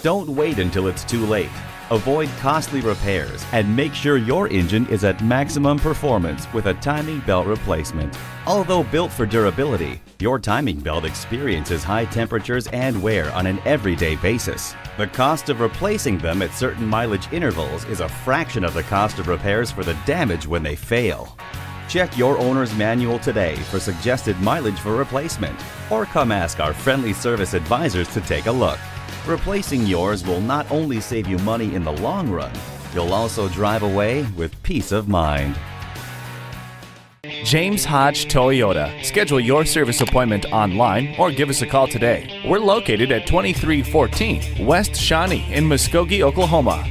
Don't wait until it's too late. Avoid costly repairs and make sure your engine is at maximum performance with a timing belt replacement. Although built for durability, your timing belt experiences high temperatures and wear on an everyday basis. The cost of replacing them at certain mileage intervals is a fraction of the cost of repairs for the damage when they fail. Check your owner's manual today for suggested mileage for replacement, or come ask our friendly service advisors to take a look. Replacing yours will not only save you money in the long run, you'll also drive away with peace of mind. James Hodge Toyota. Schedule your service appointment online or give us a call today. We're located at 2314 West Shawnee in Muskogee, Oklahoma.